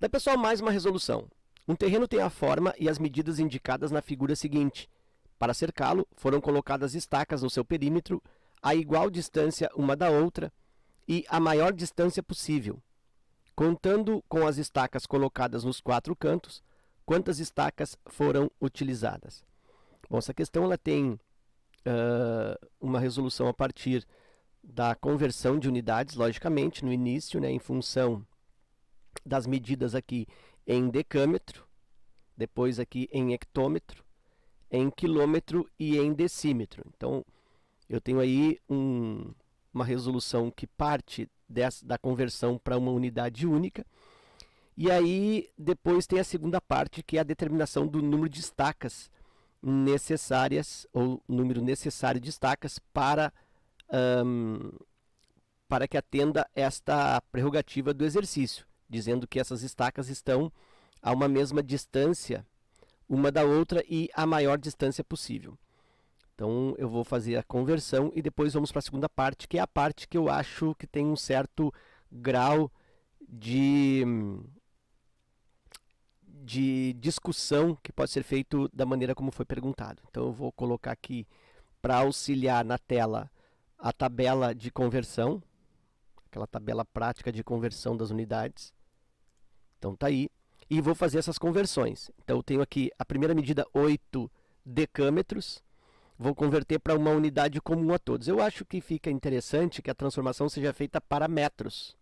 Daí, pessoal, mais uma resolução. Um terreno tem a forma e as medidas indicadas na figura seguinte. Para cercá-lo, foram colocadas estacas no seu perímetro a igual distância uma da outra e a maior distância possível. Contando com as estacas colocadas nos 4 cantos, quantas estacas foram utilizadas? Bom, essa questão ela tem uma resolução a partir da conversão de unidades, logicamente, no início, né, em função das medidas aqui em decâmetro, depois aqui em hectômetro, em quilômetro e em decímetro. Então, eu tenho aí uma resolução que parte da conversão para uma unidade única. E aí, depois tem a segunda parte, que é a determinação do número de estacas necessárias, ou número necessário de estacas para que atenda esta prerrogativa do exercício, dizendo que essas estacas estão a uma mesma distância uma da outra e a maior distância possível. Então eu vou fazer a conversão e depois vamos para a segunda parte, que é a parte que eu acho que tem um certo grau de discussão que pode ser feito da maneira como foi perguntado. Então eu vou colocar aqui para auxiliar na tela a tabela de conversão, aquela tabela prática de conversão das unidades. Então tá aí. E vou fazer essas conversões. Então eu tenho aqui a primeira medida 8 decâmetros. Vou converter para uma unidade comum a todos. Eu acho que fica interessante que a transformação seja feita para metros,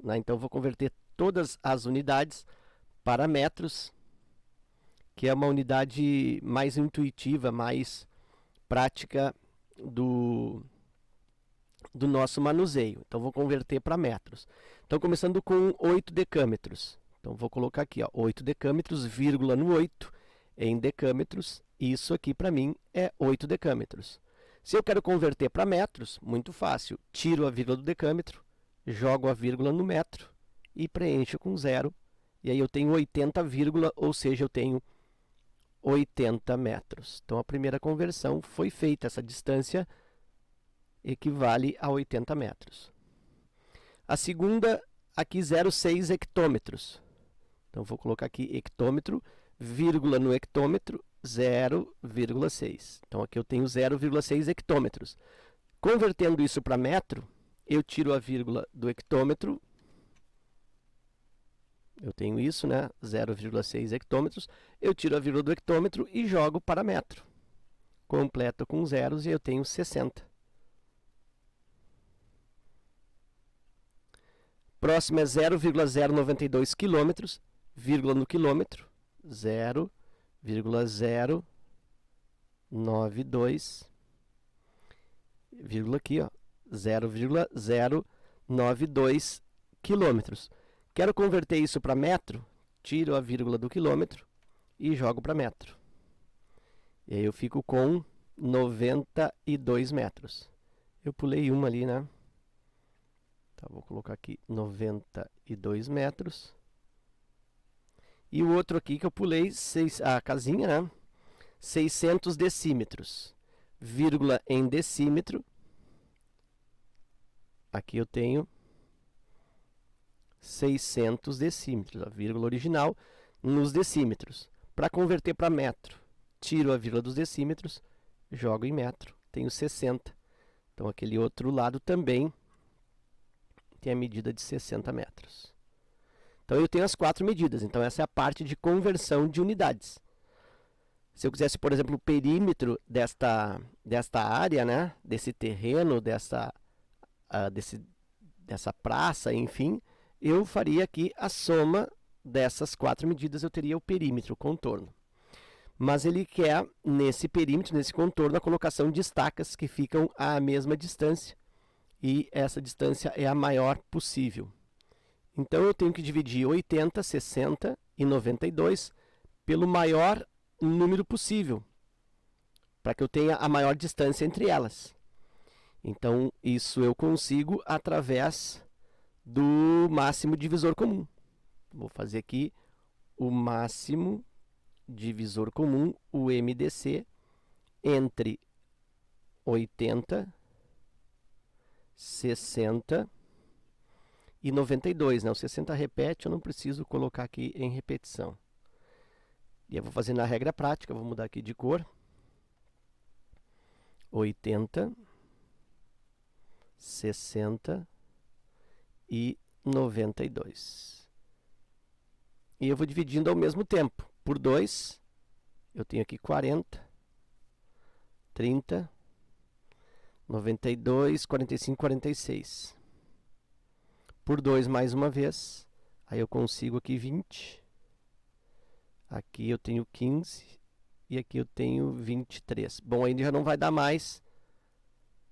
né? Então eu vou converter todas as unidades para metros, que é uma unidade mais intuitiva, mais prática do nosso manuseio. Então vou converter para metros. Então começando com 8 decâmetros. Então vou colocar aqui, ó, 8 decâmetros, vírgula no 8 em decâmetros. Isso aqui para mim é 8 decâmetros. Se eu quero converter para metros, muito fácil. Tiro a vírgula do decâmetro, jogo a vírgula no metro e preencho com 0. E aí eu tenho 80, ou seja, eu tenho 80 metros. Então a primeira conversão foi feita. Essa distância equivale a 80 metros. A segunda, aqui 0,6 hectômetros. Então vou colocar aqui hectômetro, vírgula no hectômetro, 0,6. Então aqui eu tenho 0,6 hectômetros. Convertendo isso para metro, eu tiro a vírgula do hectômetro. Eu tenho isso, né? 0,6 hectômetros. Eu tiro a vírgula do hectômetro e jogo para metro. Completo com zeros e eu tenho 60. Próximo é 0,092 quilômetros, vírgula no quilômetro, 0,092, vírgula aqui, ó, 0,092 quilômetros. Quero converter isso para metro, tiro a vírgula do quilômetro e jogo para metro. E aí eu fico com 92 metros. Eu pulei uma ali, né? Tá, vou colocar aqui 92 metros. E o outro aqui que eu pulei, a casinha, né? 600 decímetros. Vírgula em decímetro. Aqui eu tenho 600 decímetros. A vírgula original nos decímetros. Para converter para metro, tiro a vírgula dos decímetros, jogo em metro. Tenho 60. Então aquele outro lado também tem a medida de 60 metros. Então eu tenho as 4 medidas. Então essa é a parte de conversão de unidades. Se eu quisesse, por exemplo, o perímetro desta área, né, desse terreno, dessa praça, enfim, eu faria aqui a soma dessas 4 medidas, eu teria o perímetro, o contorno. Mas ele quer, nesse perímetro, nesse contorno, a colocação de estacas que ficam à mesma distância. E essa distância é a maior possível. Então eu tenho que dividir 80, 60 e 92 pelo maior número possível, para que eu tenha a maior distância entre elas. Então isso eu consigo através do máximo divisor comum. Vou fazer aqui o máximo divisor comum, o MDC, entre 80, 60 e 92, né? O 60 repete, eu não preciso colocar aqui em repetição. E eu vou fazer na regra prática, vou mudar aqui de cor. 80, 60 e 92. E eu vou dividindo ao mesmo tempo. Por 2, eu tenho aqui 40, 30, 92, 45, 46. Por 2 mais uma vez, aí eu consigo aqui 20. Aqui eu tenho 15 e aqui eu tenho 23. Bom, ainda já não vai dar mais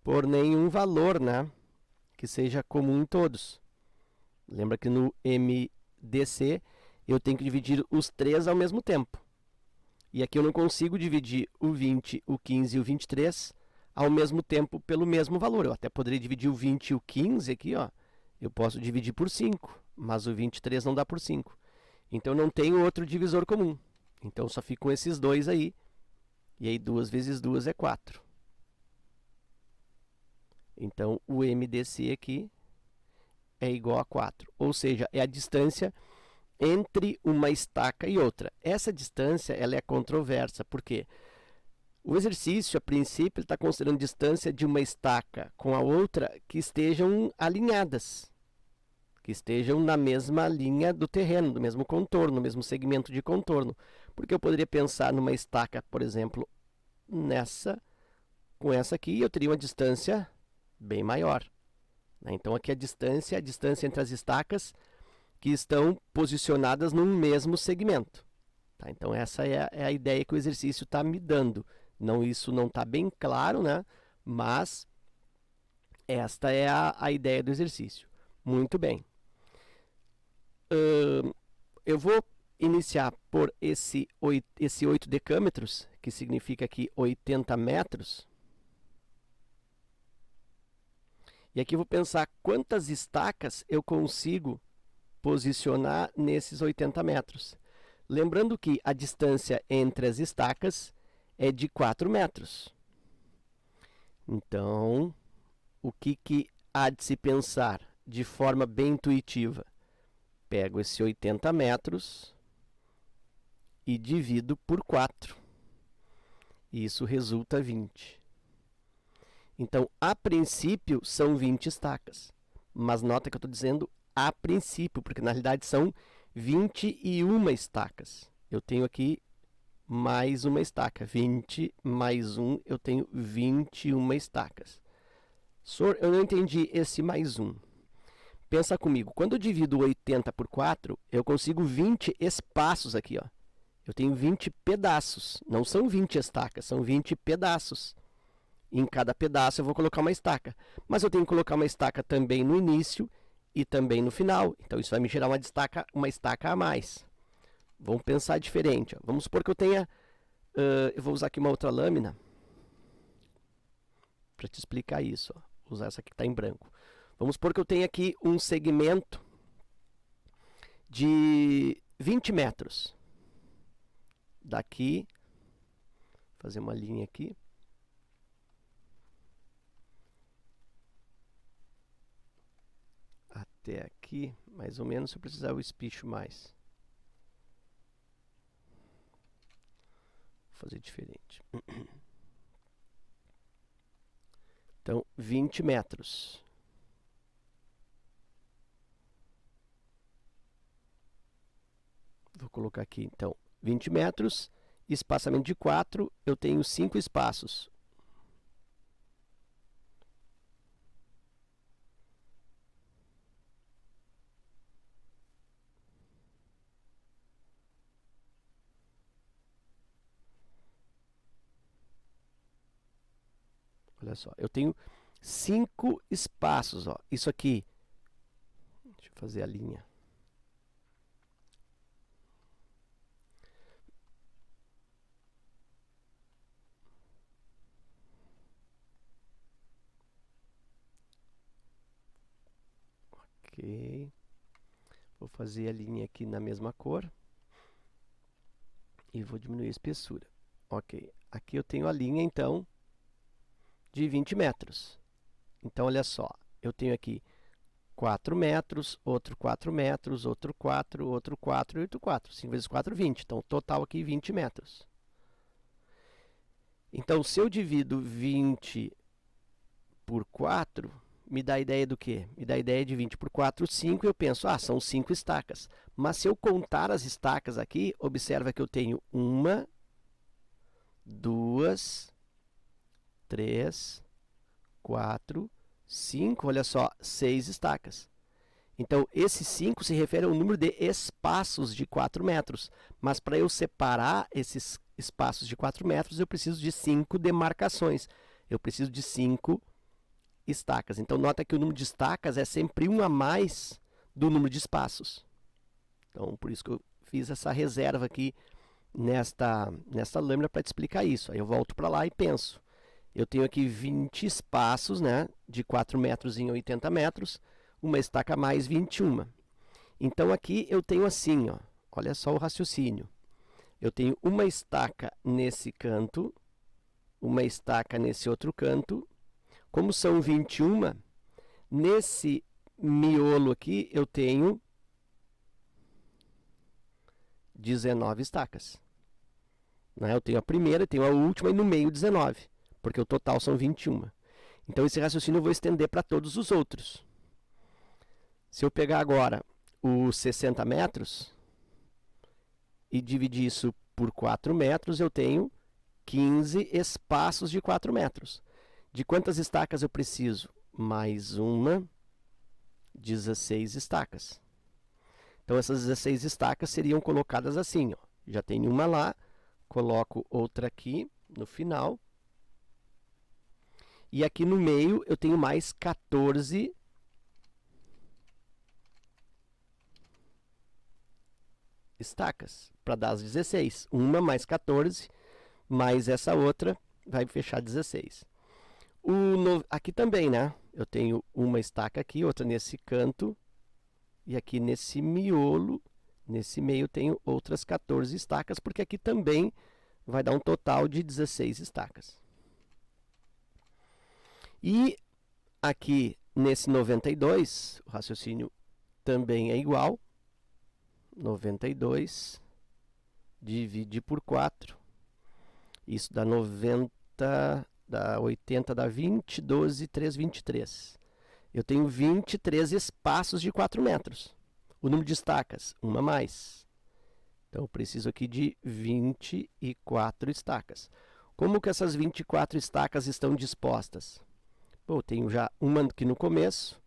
por nenhum valor, né, que seja comum em todos. Lembra que no MDC eu tenho que dividir os 3 ao mesmo tempo. E aqui eu não consigo dividir o 20, o 15 e o 23 ao mesmo tempo pelo mesmo valor. Eu até poderia dividir o 20 e o 15 aqui, ó. Eu posso dividir por 5, mas o 23 não dá por 5. Então não tenho outro divisor comum. Então só ficam esses dois aí. E aí 2 vezes 2 é 4. Então o MDC aqui é igual a 4. Ou seja, é a distância entre uma estaca e outra. Essa distância ela é controversa. Por quê? O exercício, a princípio, está considerando distância de uma estaca com a outra que estejam alinhadas. Que estejam na mesma linha do terreno, do mesmo contorno, no mesmo segmento de contorno. Porque eu poderia pensar numa estaca, por exemplo, com essa aqui, eu teria uma distância bem maior. Então aqui a distância entre as estacas que estão posicionadas num mesmo segmento. Tá? Então essa é a ideia que o exercício está me dando. Isso não está bem claro, né? Mas esta é a ideia do exercício. Muito bem. Eu vou iniciar por esse 8 decâmetros, que significa aqui 80 metros. E aqui eu vou pensar quantas estacas eu consigo posicionar nesses 80 metros. Lembrando que a distância entre as estacas é de 4 metros. Então, o que há de se pensar de forma bem intuitiva? Pego esse 80 metros e divido por 4. Isso resulta 20. Então, a princípio, são 20 estacas. Mas nota que eu estou dizendo a princípio, porque na realidade são 21 estacas. Eu tenho aqui mais uma estaca. 20 mais 1, eu tenho 21 estacas. Senhor, eu não entendi esse mais 1. Pensa comigo, quando eu divido 80 por 4, eu consigo 20 espaços aqui, ó. Eu tenho 20 pedaços, não são 20 estacas, são 20 pedaços. Em cada pedaço eu vou colocar uma estaca, mas eu tenho que colocar uma estaca também no início e também no final. Então isso vai me gerar uma estaca a mais. Vamos pensar diferente, ó. Vamos supor que eu tenha, eu vou usar aqui uma outra lâmina para te explicar isso, ó. Vou usar essa aqui que está em branco. Vamos supor que eu tenho aqui um segmento de 20 metros. Daqui, fazer uma linha aqui. Até aqui, mais ou menos, se eu precisar eu espicho mais. Vou fazer diferente. Então, 20 metros. Vou colocar aqui, então, 20 metros, espaçamento de 4, eu tenho 5 espaços. Olha só, eu tenho 5 espaços, ó. Isso aqui, deixa eu fazer a linha. Ok. Vou fazer a linha aqui na mesma cor. E vou diminuir a espessura. Ok. Aqui eu tenho a linha, então, de 20 metros. Então, olha só. Eu tenho aqui 4 metros, outro 4 metros, outro 4, outro 4 e outro 4. 5 vezes 4, 20. Então, total aqui 20 metros. Então, se eu divido 20 por 4, me dá a ideia do quê? Me dá a ideia de 20 por 4, 5, e eu penso, são 5 estacas. Mas se eu contar as estacas aqui, observa que eu tenho 1, 2, 3, 4, 5, olha só, 6 estacas. Então, esse 5 se refere ao número de espaços de 4 metros. Mas para eu separar esses espaços de 4 metros, eu preciso de 5 demarcações. Eu preciso de 5 estacas. Então, nota que o número de estacas é sempre 1 a mais do número de espaços. Então, por isso que eu fiz essa reserva aqui nesta lâmina para te explicar isso. Aí eu volto para lá e penso. Eu tenho aqui 20 espaços, né, de 4 metros em 80 metros, uma estaca mais 21. Então, aqui eu tenho assim, ó, olha só o raciocínio. Eu tenho uma estaca nesse canto, uma estaca nesse outro canto. Como são 21, nesse miolo aqui eu tenho 19 estacas. Né? Eu tenho a primeira, tenho a última e no meio 19, porque o total são 21. Então, esse raciocínio eu vou estender para todos os outros. Se eu pegar agora os 60 metros e dividir isso por 4 metros, eu tenho 15 espaços de 4 metros. De quantas estacas eu preciso? Mais uma, 16 estacas. Então, essas 16 estacas seriam colocadas assim, ó. Já tenho uma lá, coloco outra aqui no final. E aqui no meio eu tenho mais 14 estacas, para dar as 16. Uma mais 14, mais essa outra, vai fechar 16. Aqui também, né? Eu tenho uma estaca aqui, outra nesse canto, e aqui nesse miolo, nesse meio, tenho outras 14 estacas, porque aqui também vai dar um total de 16 estacas. E aqui nesse 92, o raciocínio também é igual. 92 divide por 4. Isso dá 90, dá 80, dá 20, 12, 3, 23. Eu tenho 23 espaços de 4 metros. O número de estacas, uma a mais. Então, eu preciso aqui de 24 estacas. Como que essas 24 estacas estão dispostas? Bom, eu tenho já uma aqui no começo,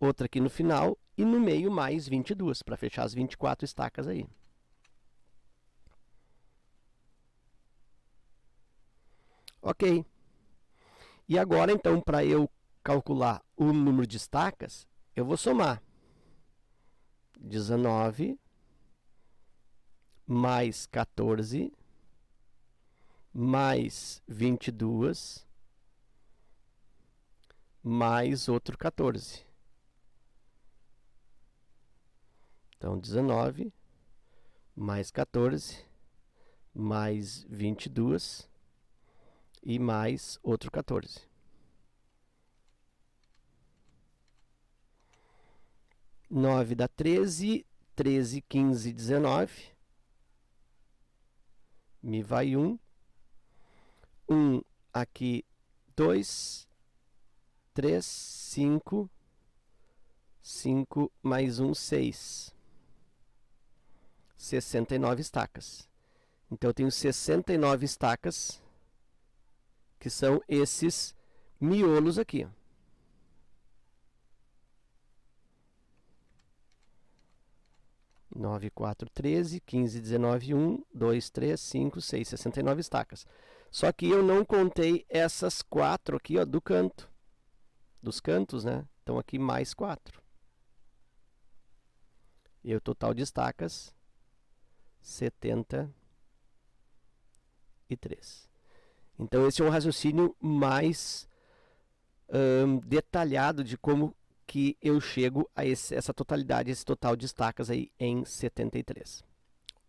outra aqui no final, e no meio mais 22, para fechar as 24 estacas aí. Ok. E agora, então, para eu calcular o número de estacas, eu vou somar 19 mais 14 mais 22 mais outro 14. Então, 19 mais 14 mais 22 e mais outro 14. Nove dá 13, 13, 15, 19. Me vai 1. 1 aqui, 2, 3, 5. 5 mais 1, 6. 69 estacas. Então, eu tenho 69 estacas, que são esses miolos aqui. Ó. 9, 4, 13, 15, 19, 1, 2, 3, 5, 6, 69 estacas. Só que eu não contei essas 4 aqui, ó, do canto. Dos cantos, né? Então, aqui mais 4. E o total de estacas, 73. Então, esse é um raciocínio mais detalhado de como que eu chego a essa totalidade, esse total de estacas aí em 73.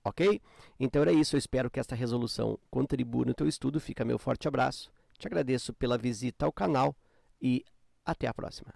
Ok? Então era isso, eu espero que esta resolução contribua no teu estudo. Fica meu forte abraço, te agradeço pela visita ao canal e até a próxima.